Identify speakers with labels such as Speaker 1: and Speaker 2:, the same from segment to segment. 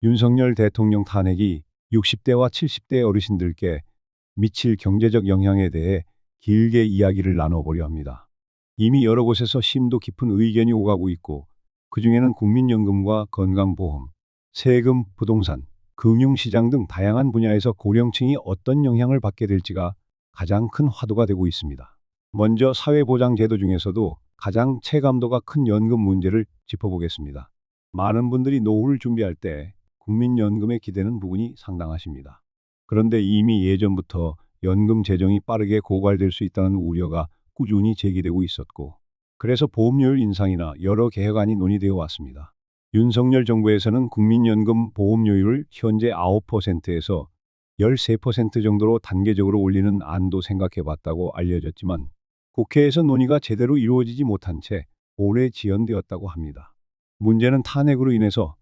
Speaker 1: 윤석열 대통령 탄핵이 60대와 70대 어르신들께 미칠 경제적 영향에 대해 길게 이야기를 나눠보려 합니다. 이미 여러 곳에서 심도 깊은 의견이 오가고 있고, 그중에는 국민연금과 건강보험, 세금, 부동산, 금융시장 등 다양한 분야에서 고령층이 어떤 영향을 받게 될지가 가장 큰 화두가 되고 있습니다. 먼저 사회보장제도 중에서도 가장 체감도가 큰 연금 문제를 짚어보겠습니다. 많은 분들이 노후를 준비할 때 국민연금에 기대는 부분이 상당하십니다. 그런데 이미 예전부터 연금 재정이 빠르게 고갈될 수 있다는 우려가 꾸준히 제기되고 있었고, 그래서 보험료율 인상이나 여러 개혁안이 논의되어 왔습니다. 윤석열 정부에서는 국민연금 보험료율을 현재 9%에서 13% 정도로 단계적으로 올리는 안도 생각해 봤다고 알려졌지만, 국회에서 논의가 제대로 이루어지지 못한 채 올해 지연되었다고 합니다. 문제는 탄핵으로 인해서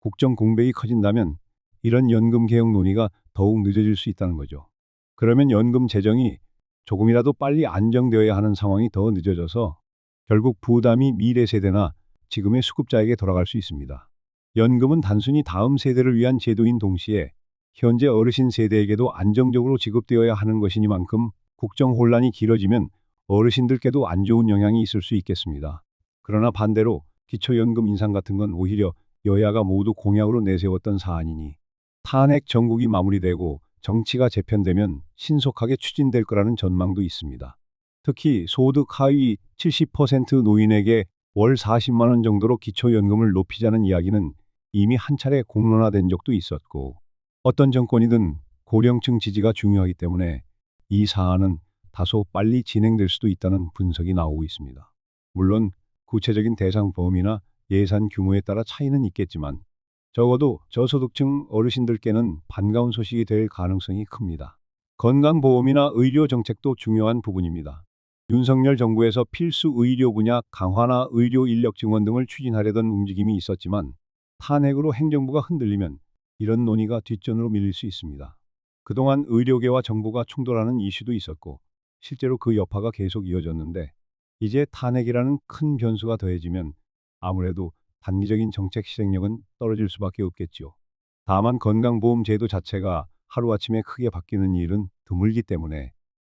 Speaker 1: 국정 공백이 커진다면 이런 연금 개혁 논의가 더욱 늦어질 수 있다는 거죠. 그러면 연금 재정이 조금이라도 빨리 안정되어야 하는 상황이 더 늦어져서 결국 부담이 미래 세대나 지금의 수급자에게 돌아갈 수 있습니다. 연금은 단순히 다음 세대를 위한 제도인 동시에 현재 어르신 세대에게도 안정적으로 지급되어야 하는 것이니만큼 국정 혼란이 길어지면 어르신들께도 안 좋은 영향이 있을 수 있겠습니다. 그러나 반대로 기초연금 인상 같은 건 오히려 여야가 모두 공약으로 내세웠던 사안이니 탄핵 정국이 마무리되고 정치가 재편되면 신속하게 추진될 거라는 전망도 있습니다. 특히 소득 하위 70% 노인에게 월 40만 원 정도로 기초연금을 높이자는 이야기는 이미 한 차례 공론화된 적도 있었고, 어떤 정권이든 고령층 지지가 중요하기 때문에 이 사안은 다소 빨리 진행될 수도 있다는 분석이 나오고 있습니다. 물론 구체적인 대상 범위나 예산 규모에 따라 차이는 있겠지만 적어도 저소득층 어르신들께는 반가운 소식이 될 가능성이 큽니다. 건강보험이나 의료 정책도 중요한 부분입니다. 윤석열 정부에서 필수 의료 분야 강화나 의료 인력 증원 등을 추진하려던 움직임이 있었지만, 탄핵으로 행정부가 흔들리면 이런 논의가 뒷전으로 밀릴 수 있습니다. 그동안 의료계와 정부가 충돌하는 이슈도 있었고, 실제로 그 여파가 계속 이어졌는데, 이제 탄핵이라는 큰 변수가 더해지면 아무래도 단기적인 정책 실행력은 떨어질 수밖에 없겠지요. 다만 건강보험 제도 자체가 하루아침에 크게 바뀌는 일은 드물기 때문에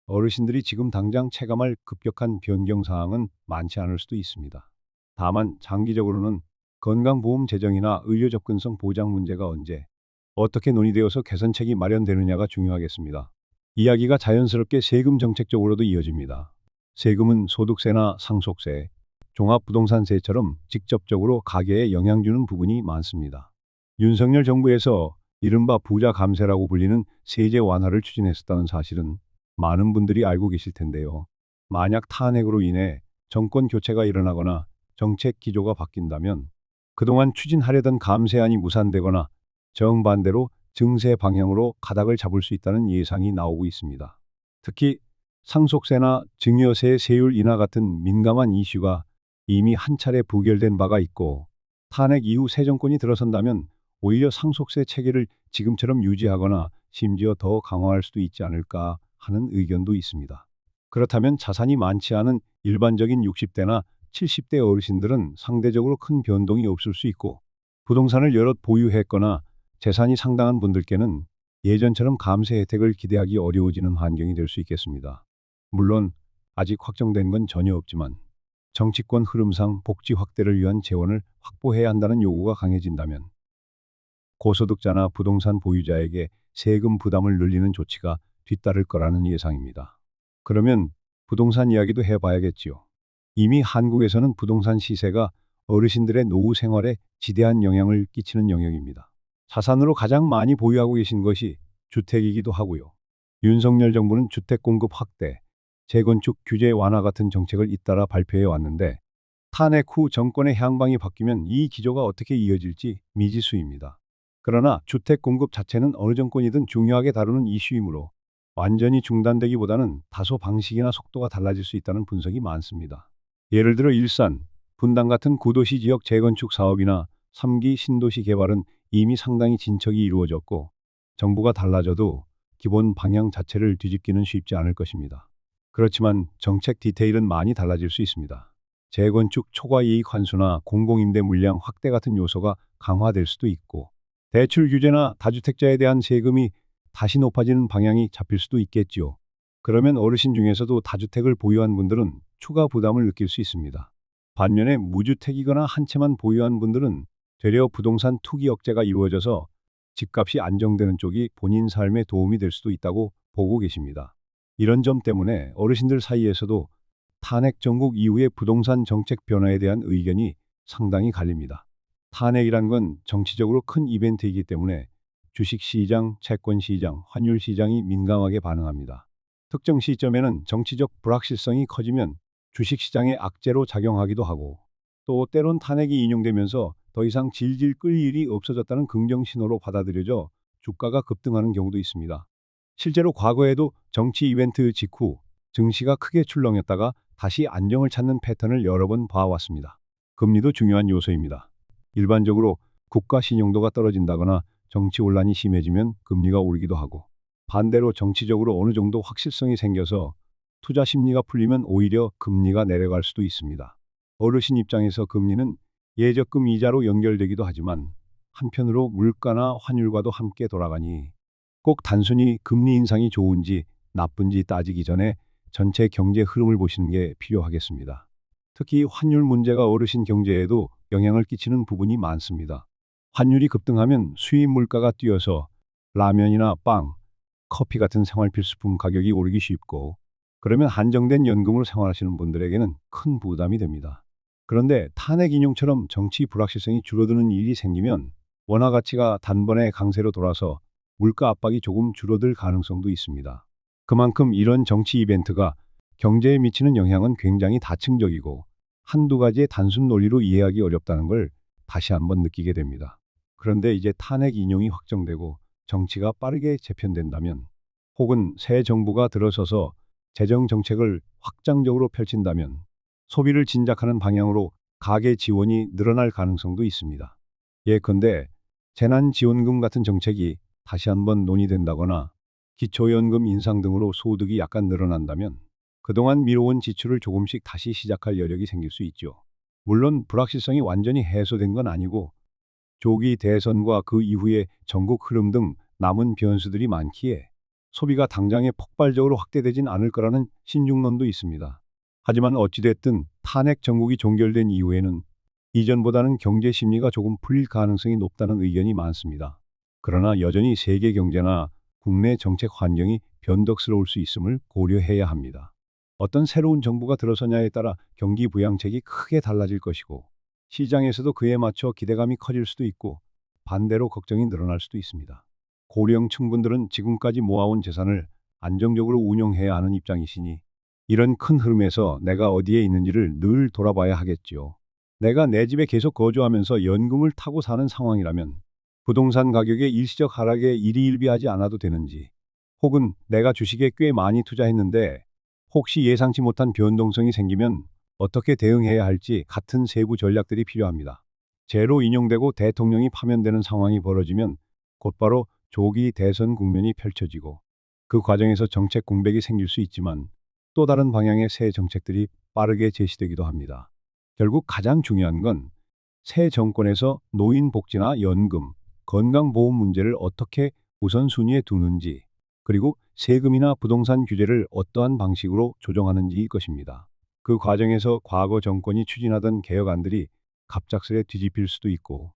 Speaker 1: 어르신들이 지금 당장 체감할 급격한 변경 사항은 많지 않을 수도 있습니다. 다만 장기적으로는 건강보험 재정이나 의료 접근성 보장 문제가 언제 어떻게 논의되어서 개선책이 마련되느냐가 중요하겠습니다. 이야기가 자연스럽게 세금 정책 쪽으로도 이어집니다. 세금은 소득세나 상속세, 종합부동산세처럼 직접적으로 가계에 영향 주는 부분이 많습니다. 윤석열 정부에서 이른바 부자 감세라고 불리는 세제 완화를 추진했었다는 사실은 많은 분들이 알고 계실 텐데요. 만약 탄핵으로 인해 정권 교체가 일어나거나 정책 기조가 바뀐다면 그동안 추진하려던 감세안이 무산되거나 정반대로 증세 방향으로 가닥을 잡을 수 있다는 예상이 나오고 있습니다. 특히 상속세나 증여세 세율 인하 같은 민감한 이슈가 이미 한 차례 부결된 바가 있고, 탄핵 이후 새 정권이 들어선다면 오히려 상속세 체계를 지금처럼 유지하거나 심지어 더 강화할 수도 있지 않을까 하는 의견도 있습니다. 그렇다면 자산이 많지 않은 일반적인 60대나 70대 어르신들은 상대적으로 큰 변동이 없을 수 있고, 부동산을 여럿 보유했거나 재산이 상당한 분들께는 예전처럼 감세 혜택을 기대하기 어려워지는 환경이 될 수 있겠습니다. 물론 아직 확정된 건 전혀 없지만 정치권 흐름상 복지 확대를 위한 재원을 확보해야 한다는 요구가 강해진다면 고소득자나 부동산 보유자에게 세금 부담을 늘리는 조치가 뒤따를 거라는 예상입니다. 그러면 부동산 이야기도 해봐야겠지요. 이미 한국에서는 부동산 시세가 어르신들의 노후 생활에 지대한 영향을 끼치는 영역입니다. 자산으로 가장 많이 보유하고 계신 것이 주택이기도 하고요. 윤석열 정부는 주택 공급 확대, 재건축 규제 완화 같은 정책을 잇따라 발표해 왔는데, 탄핵 후 정권의 향방이 바뀌면 이 기조가 어떻게 이어질지 미지수입니다. 그러나 주택 공급 자체는 어느 정권이든 중요하게 다루는 이슈이므로 완전히 중단되기보다는 다소 방식이나 속도가 달라질 수 있다는 분석이 많습니다. 예를 들어 일산, 분당 같은 구도시 지역 재건축 사업이나 3기 신도시 개발은 이미 상당히 진척이 이루어졌고, 정부가 달라져도 기본 방향 자체를 뒤집기는 쉽지 않을 것입니다. 그렇지만 정책 디테일은 많이 달라질 수 있습니다. 재건축 초과 이익 환수나 공공임대 물량 확대 같은 요소가 강화될 수도 있고, 대출 규제나 다주택자에 대한 세금이 다시 높아지는 방향이 잡힐 수도 있겠지요. 그러면 어르신 중에서도 다주택을 보유한 분들은 추가 부담을 느낄 수 있습니다. 반면에 무주택이거나 한 채만 보유한 분들은 되려 부동산 투기 억제가 이루어져서 집값이 안정되는 쪽이 본인 삶에 도움이 될 수도 있다고 보고 계십니다. 이런 점 때문에 어르신들 사이에서도 탄핵 정국 이후의 부동산 정책 변화에 대한 의견이 상당히 갈립니다. 탄핵이란 건 정치적으로 큰 이벤트이기 때문에 주식시장, 채권시장, 환율시장이 민감하게 반응합니다. 특정 시점에는 정치적 불확실성이 커지면 주식시장의 악재로 작용하기도 하고 또 때론 탄핵이 인용되면서 더 이상 질질 끌 일이 없어졌다는 긍정 신호로 받아들여져 주가가 급등하는 경우도 있습니다. 실제로 과거에도 정치 이벤트 직후 증시가 크게 출렁였다가 다시 안정을 찾는 패턴을 여러 번 봐왔습니다. 금리도 중요한 요소입니다. 일반적으로 국가 신용도가 떨어진다거나 정치 혼란이 심해지면 금리가 오르기도 하고 반대로 정치적으로 어느 정도 확실성이 생겨서 투자 심리가 풀리면 오히려 금리가 내려갈 수도 있습니다. 어르신 입장에서 금리는 예적금 이자로 연결되기도 하지만 한편으로 물가나 환율과도 함께 돌아가니 꼭 단순히 금리 인상이 좋은지 나쁜지 따지기 전에 전체 경제 흐름을 보시는 게 필요하겠습니다. 특히 환율 문제가 어르신 경제에도 영향을 끼치는 부분이 많습니다. 환율이 급등하면 수입 물가가 뛰어서 라면이나 빵, 커피 같은 생활 필수품 가격이 오르기 쉽고 그러면 한정된 연금으로 생활하시는 분들에게는 큰 부담이 됩니다. 그런데 탄핵 인용처럼 정치 불확실성이 줄어드는 일이 생기면 원화 가치가 단번에 강세로 돌아서 물가 압박이 조금 줄어들 가능성도 있습니다. 그만큼 이런 정치 이벤트가 경제에 미치는 영향은 굉장히 다층적이고 한두 가지의 단순 논리로 이해하기 어렵다는 걸 다시 한번 느끼게 됩니다. 그런데 이제 탄핵 인용이 확정되고 정치가 빠르게 재편된다면 혹은 새 정부가 들어서서 재정 정책을 확장적으로 펼친다면 소비를 진작하는 방향으로 가계 지원이 늘어날 가능성도 있습니다. 예컨대 재난지원금 같은 정책이 다시 한번 논의된다거나 기초연금 인상 등으로 소득이 약간 늘어난다면 그동안 미뤄온 지출을 조금씩 다시 시작할 여력이 생길 수 있죠. 물론 불확실성이 완전히 해소된 건 아니고 조기 대선과 그 이후의 전국 흐름 등 남은 변수들이 많기에 소비가 당장에 폭발적으로 확대되진 않을 거라는 신중론도 있습니다. 하지만 어찌됐든 탄핵 정국이 종결된 이후에는 이전보다는 경제 심리가 조금 풀릴 가능성이 높다는 의견이 많습니다. 그러나 여전히 세계 경제나 국내 정책 환경이 변덕스러울 수 있음을 고려해야 합니다. 어떤 새로운 정부가 들어서냐에 따라 경기 부양책이 크게 달라질 것이고 시장에서도 그에 맞춰 기대감이 커질 수도 있고 반대로 걱정이 늘어날 수도 있습니다. 고령층 분들은 지금까지 모아온 재산을 안정적으로 운용해야 하는 입장이시니 이런 큰 흐름에서 내가 어디에 있는지를 늘 돌아봐야 하겠지요. 내가 내 집에 계속 거주하면서 연금을 타고 사는 상황이라면 부동산 가격의 일시적 하락에 일희일비하지 않아도 되는지 혹은 내가 주식에 꽤 많이 투자했는데 혹시 예상치 못한 변동성이 생기면 어떻게 대응해야 할지 같은 세부 전략들이 필요합니다. 제로 인용되고 대통령이 파면되는 상황이 벌어지면 곧바로 조기 대선 국면이 펼쳐지고 그 과정에서 정책 공백이 생길 수 있지만 또 다른 방향의 새 정책들이 빠르게 제시되기도 합니다. 결국 가장 중요한 건 새 정권에서 노인 복지나 연금, 건강보험 문제를 어떻게 우선순위에 두는지 그리고 세금이나 부동산 규제를 어떠한 방식으로 조정하는지일 것입니다. 그 과정에서 과거 정권이 추진하던 개혁안들이 갑작스레 뒤집힐 수도 있고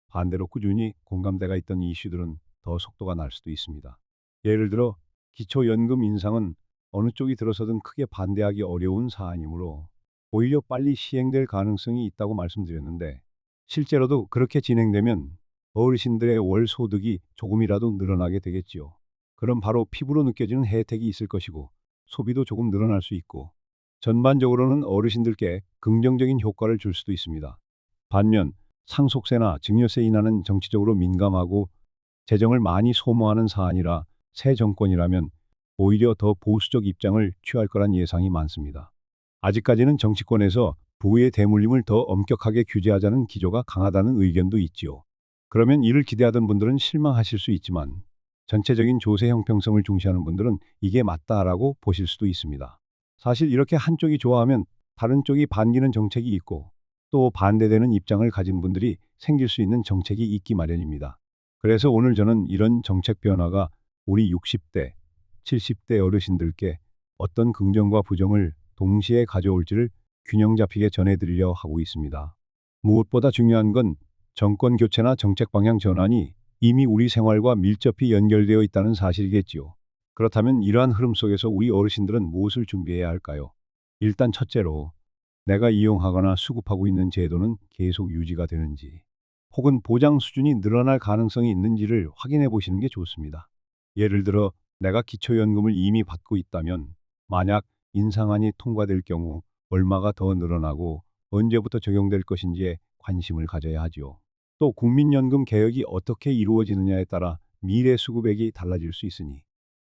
Speaker 1: 반대로 꾸준히 공감대가 있던 이슈들은 더 속도가 날 수도 있습니다. 예를 들어 기초연금 인상은 어느 쪽이 들어서든 크게 반대하기 어려운 사안이므로 오히려 빨리 시행될 가능성이 있다고 말씀드렸는데 실제로도 그렇게 진행되면 어르신들의 월 소득이 조금이라도 늘어나게 되겠지요. 그럼 바로 피부로 느껴지는 혜택이 있을 것이고 소비도 조금 늘어날 수 있고 전반적으로는 어르신들께 긍정적인 효과를 줄 수도 있습니다. 반면 상속세나 증여세 인하는 정치적으로 민감하고 재정을 많이 소모하는 사안이라 새 정권이라면 오히려 더 보수적 입장을 취할 거란 예상이 많습니다. 아직까지는 정치권에서 부의 대물림을 더 엄격하게 규제하자는 기조가 강하다는 의견도 있지요. 그러면 이를 기대하던 분들은 실망하실 수 있지만 전체적인 조세 형평성을 중시하는 분들은 이게 맞다라고 보실 수도 있습니다. 사실 이렇게 한쪽이 좋아하면 다른 쪽이 반기는 정책이 있고 또 반대되는 입장을 가진 분들이 생길 수 있는 정책이 있기 마련입니다. 그래서 오늘 저는 이런 정책 변화가 우리 60대, 70대 어르신들께 어떤 긍정과 부정을 동시에 가져올지를 균형 잡히게 전해드리려 하고 있습니다. 무엇보다 중요한 건 정권 교체나 정책 방향 전환이 이미 우리 생활과 밀접히 연결되어 있다는 사실이겠지요. 그렇다면 이러한 흐름 속에서 우리 어르신들은 무엇을 준비해야 할까요? 일단 첫째로 내가 이용하거나 수급하고 있는 제도는 계속 유지가 되는지, 혹은 보장 수준이 늘어날 가능성이 있는지를 확인해 보시는 게 좋습니다. 예를 들어 내가 기초연금을 이미 받고 있다면 만약 인상안이 통과될 경우 얼마가 더 늘어나고 언제부터 적용될 것인지에 관심을 가져야 하지요. 또 국민연금 개혁이 어떻게 이루어지느냐에 따라 미래 수급액이 달라질 수 있으니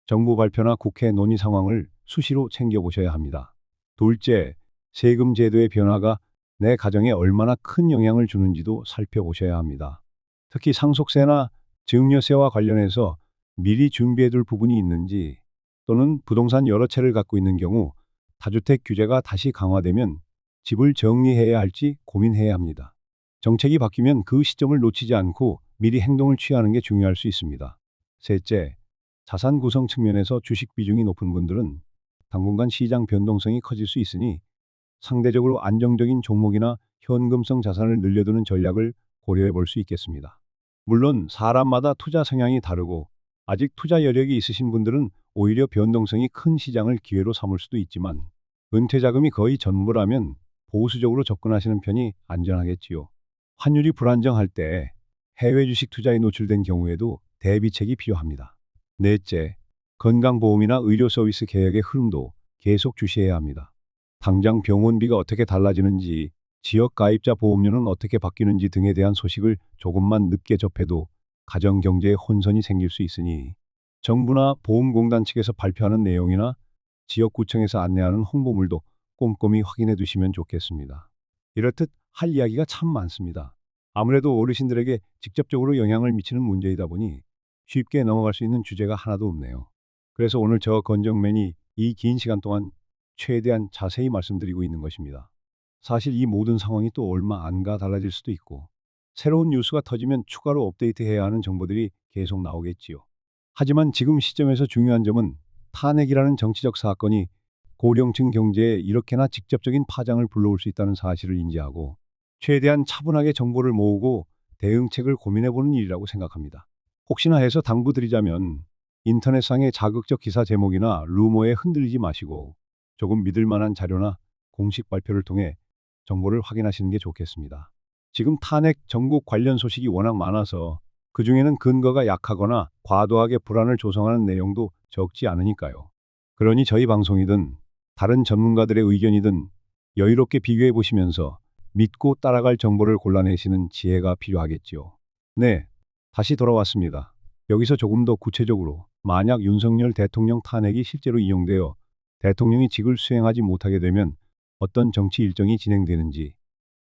Speaker 1: 정부 발표나 국회 논의 상황을 수시로 챙겨보셔야 합니다. 둘째, 세금 제도의 변화가 내 가정에 얼마나 큰 영향을 주는지도 살펴보셔야 합니다. 특히 상속세나 증여세와 관련해서 미리 준비해둘 부분이 있는지, 또는 부동산 여러 채를 갖고 있는 경우 다주택 규제가 다시 강화되면 집을 정리해야 할지 고민해야 합니다. 정책이 바뀌면 그 시점을 놓치지 않고 미리 행동을 취하는 게 중요할 수 있습니다. 셋째, 자산 구성 측면에서 주식 비중이 높은 분들은 당분간 시장 변동성이 커질 수 있으니 상대적으로 안정적인 종목이나 현금성 자산을 늘려두는 전략을 고려해 볼 수 있겠습니다. 물론 사람마다 투자 성향이 다르고 아직 투자 여력이 있으신 분들은 오히려 변동성이 큰 시장을 기회로 삼을 수도 있지만, 은퇴 자금이 거의 전부라면 보수적으로 접근하시는 편이 안전하겠지요. 환율이 불안정할 때 해외 주식 투자에 노출된 경우에도 대비책이 필요합니다. 넷째, 건강보험이나 의료 서비스 개혁의 흐름도 계속 주시해야 합니다. 당장 병원비가 어떻게 달라지는지, 지역 가입자 보험료는 어떻게 바뀌는지 등에 대한 소식을 조금만 늦게 접해도 가정 경제에 혼선이 생길 수 있으니 정부나 보험공단 측에서 발표하는 내용이나 지역구청에서 안내하는 홍보물도 꼼꼼히 확인해 두시면 좋겠습니다. 이렇듯 할 이야기가 참 많습니다. 아무래도 어르신들에게 직접적으로 영향을 미치는 문제이다 보니 쉽게 넘어갈 수 있는 주제가 하나도 없네요. 그래서 오늘 저 건정맨이 이 긴 시간 동안 최대한 자세히 말씀드리고 있는 것입니다. 사실 이 모든 상황이 또 얼마 안 가 달라질 수도 있고, 새로운 뉴스가 터지면 추가로 업데이트해야 하는 정보들이 계속 나오겠지요. 하지만 지금 시점에서 중요한 점은 탄핵이라는 정치적 사건이 고령층 경제에 이렇게나 직접적인 파장을 불러올 수 있다는 사실을 인지하고 최대한 차분하게 정보를 모으고 대응책을 고민해보는 일이라고 생각합니다. 혹시나 해서 당부드리자면 인터넷상의 자극적 기사 제목이나 루머에 흔들리지 마시고 조금 믿을 만한 자료나 공식 발표를 통해 정보를 확인하시는 게 좋겠습니다. 지금 탄핵 정국 관련 소식이 워낙 많아서 그중에는 근거가 약하거나 과도하게 불안을 조성하는 내용도 적지 않으니까요. 그러니 저희 방송이든 다른 전문가들의 의견이든 여유롭게 비교해 보시면서 믿고 따라갈 정보를 골라내시는 지혜가 필요하겠지요. 네, 다시 돌아왔습니다. 여기서 조금 더 구체적으로 만약 윤석열 대통령 탄핵이 실제로 이용되어 대통령이 직을 수행하지 못하게 되면 어떤 정치 일정이 진행되는지,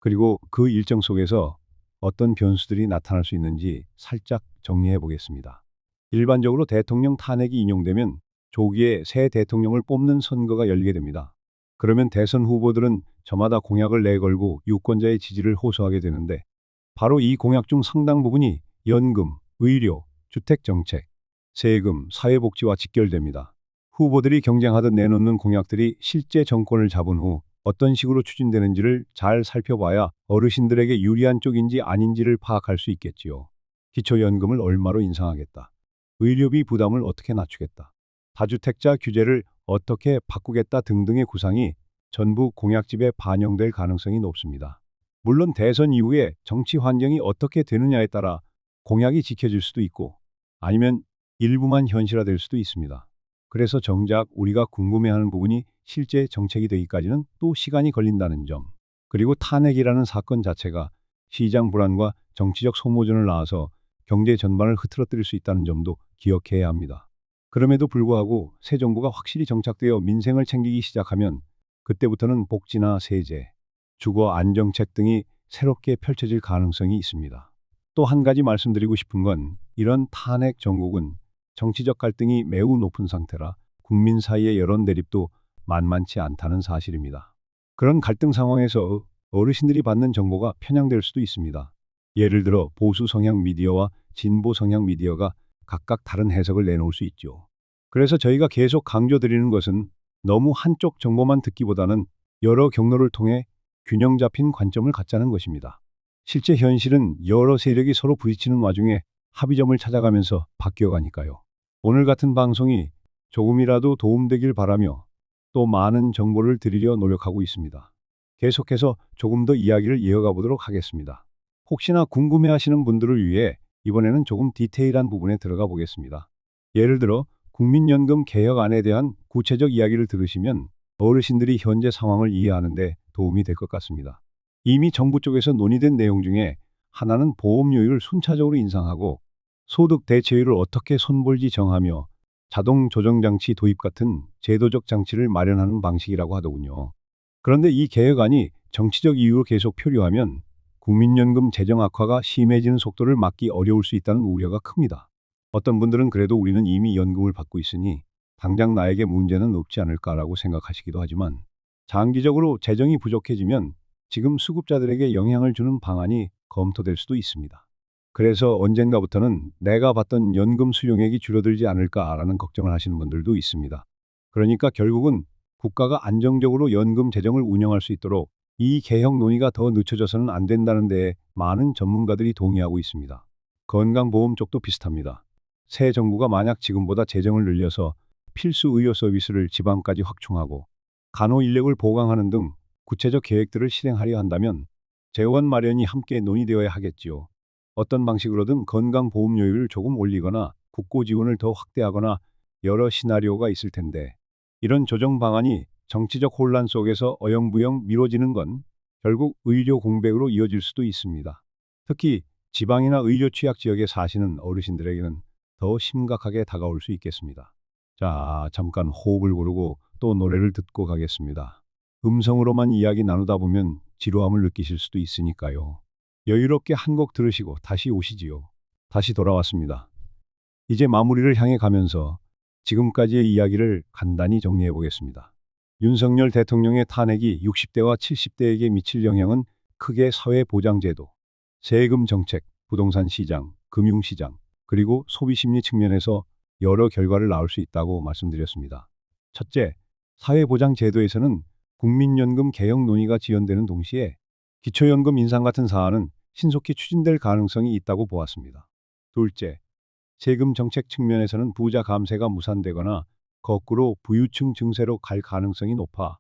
Speaker 1: 그리고 그 일정 속에서 어떤 변수들이 나타날 수 있는지 살짝 정리해 보겠습니다. 일반적으로 대통령 탄핵이 인용되면 조기에 새 대통령을 뽑는 선거가 열리게 됩니다. 그러면 대선 후보들은 저마다 공약을 내걸고 유권자의 지지를 호소하게 되는데, 바로 이 공약 중 상당 부분이 연금, 의료, 주택정책, 세금, 사회복지와 직결됩니다. 후보들이 경쟁하듯 내놓는 공약들이 실제 정권을 잡은 후 어떤 식으로 추진되는지를 잘 살펴봐야 어르신들에게 유리한 쪽인지 아닌지를 파악할 수 있겠지요. 기초연금을 얼마로 인상하겠다. 의료비 부담을 어떻게 낮추겠다. 다주택자 규제를 어떻게 바꾸겠다 등등의 구상이 전부 공약집에 반영될 가능성이 높습니다. 물론 대선 이후에 정치 환경이 어떻게 되느냐에 따라 공약이 지켜질 수도 있고 아니면 일부만 현실화될 수도 있습니다. 그래서 정작 우리가 궁금해하는 부분이 실제 정책이 되기까지는 또 시간이 걸린다는 점, 그리고 탄핵이라는 사건 자체가 시장 불안과 정치적 소모전을 낳아서 경제 전반을 흐트러뜨릴 수 있다는 점도 기억해야 합니다. 그럼에도 불구하고 새 정부가 확실히 정착되어 민생을 챙기기 시작하면 그때부터는 복지나 세제, 주거 안정책 등이 새롭게 펼쳐질 가능성이 있습니다. 또 한 가지 말씀드리고 싶은 건 이런 탄핵 정국은 정치적 갈등이 매우 높은 상태라 국민 사이의 여론 대립도 만만치 않다는 사실입니다. 그런 갈등 상황에서 어르신들이 받는 정보가 편향될 수도 있습니다. 예를 들어 보수 성향 미디어와 진보 성향 미디어가 각각 다른 해석을 내놓을 수 있죠. 그래서 저희가 계속 강조드리는 것은 너무 한쪽 정보만 듣기보다는 여러 경로를 통해 균형 잡힌 관점을 갖자는 것입니다. 실제 현실은 여러 세력이 서로 부딪히는 와중에 합의점을 찾아가면서 바뀌어가니까요. 오늘 같은 방송이 조금이라도 도움되길 바라며 또 많은 정보를 드리려 노력하고 있습니다. 계속해서 조금 더 이야기를 이어가 보도록 하겠습니다. 혹시나 궁금해하시는 분들을 위해 이번에는 조금 디테일한 부분에 들어가 보겠습니다. 예를 들어 국민연금 개혁안에 대한 구체적 이야기를 들으시면 어르신들이 현재 상황을 이해하는 데 도움이 될 것 같습니다. 이미 정부 쪽에서 논의된 내용 중에 하나는 보험료율을 순차적으로 인상하고 소득 대체율을 어떻게 손볼지 정하며 자동 조정장치 도입 같은 제도적 장치를 마련하는 방식이라고 하더군요. 그런데 이 개혁안이 정치적 이유로 계속 표류하면 국민연금 재정 악화가 심해지는 속도를 막기 어려울 수 있다는 우려가 큽니다. 어떤 분들은 그래도 우리는 이미 연금을 받고 있으니 당장 나에게 문제는 없지 않을까라고 생각하시기도 하지만 장기적으로 재정이 부족해지면 지금 수급자들에게 영향을 주는 방안이 검토될 수도 있습니다. 그래서 언젠가부터는 내가 받던 연금 수령액이 줄어들지 않을까라는 걱정을 하시는 분들도 있습니다. 그러니까 결국은 국가가 안정적으로 연금 재정을 운영할 수 있도록 이 개혁 논의가 더 늦춰져서는 안 된다는 데에 많은 전문가들이 동의하고 있습니다. 건강보험 쪽도 비슷합니다. 새 정부가 만약 지금보다 재정을 늘려서 필수 의료 서비스를 지방까지 확충하고 간호 인력을 보강하는 등 구체적 계획들을 실행하려 한다면 재원 마련이 함께 논의되어야 하겠지요. 어떤 방식으로든 건강보험료율을 조금 올리거나 국고 지원을 더 확대하거나 여러 시나리오가 있을 텐데 이런 조정 방안이 정치적 혼란 속에서 어영부영 미뤄지는 건 결국 의료 공백으로 이어질 수도 있습니다. 특히 지방이나 의료 취약 지역에 사시는 어르신들에게는 더 심각하게 다가올 수 있겠습니다. 자, 잠깐 호흡을 고르고 또 노래를 듣고 가겠습니다. 음성으로만 이야기 나누다 보면 지루함을 느끼실 수도 있으니까요. 여유롭게 한 곡 들으시고 다시 오시지요. 다시 돌아왔습니다. 이제 마무리를 향해 가면서 지금까지의 이야기를 간단히 정리해 보겠습니다. 윤석열 대통령의 탄핵이 60대와 70대에게 미칠 영향은 크게 사회보장제도, 세금 정책, 부동산 시장, 금융시장, 그리고 소비심리 측면에서 여러 결과를 낳을 수 있다고 말씀드렸습니다. 첫째, 사회보장제도에서는 국민연금 개혁 논의가 지연되는 동시에 기초연금 인상 같은 사안은 신속히 추진될 가능성이 있다고 보았습니다. 둘째, 세금 정책 측면에서는 부자 감세가 무산되거나 거꾸로 부유층 증세로 갈 가능성이 높아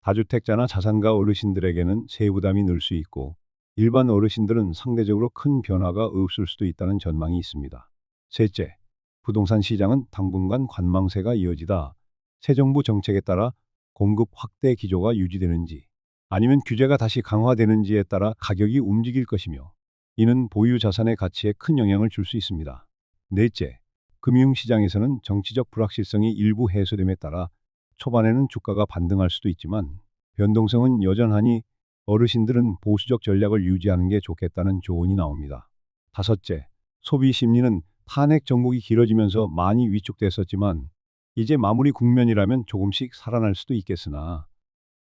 Speaker 1: 다주택자나 자산가 어르신들에게는 세부담이 늘 수 있고 일반 어르신들은 상대적으로 큰 변화가 없을 수도 있다는 전망이 있습니다. 셋째, 부동산 시장은 당분간 관망세가 이어지다 새 정부 정책에 따라 공급 확대 기조가 유지되는지 아니면 규제가 다시 강화되는지에 따라 가격이 움직일 것이며 이는 보유 자산의 가치에 큰 영향을 줄 수 있습니다. 넷째, 금융시장에서는 정치적 불확실성이 일부 해소됨에 따라 초반에는 주가가 반등할 수도 있지만 변동성은 여전하니 어르신들은 보수적 전략을 유지하는 게 좋겠다는 조언이 나옵니다. 다섯째, 소비 심리는 탄핵 정국이 길어지면서 많이 위축됐었지만 이제 마무리 국면이라면 조금씩 살아날 수도 있겠으나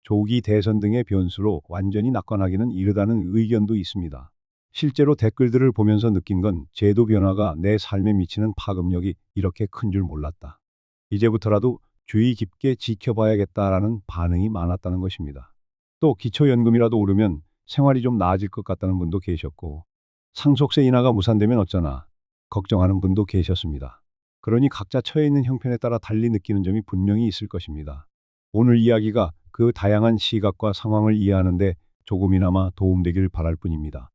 Speaker 1: 조기 대선 등의 변수로 완전히 낙관하기는 이르다는 의견도 있습니다. 실제로 댓글들을 보면서 느낀 건 제도 변화가 내 삶에 미치는 파급력이 이렇게 큰 줄 몰랐다. 이제부터라도 주의 깊게 지켜봐야겠다라는 반응이 많았다는 것입니다. 또 기초연금이라도 오르면 생활이 좀 나아질 것 같다는 분도 계셨고 상속세 인하가 무산되면 어쩌나 걱정하는 분도 계셨습니다. 그러니 각자 처해 있는 형편에 따라 달리 느끼는 점이 분명히 있을 것입니다. 오늘 이야기가 그 다양한 시각과 상황을 이해하는 데 조금이나마 도움되길 바랄 뿐입니다.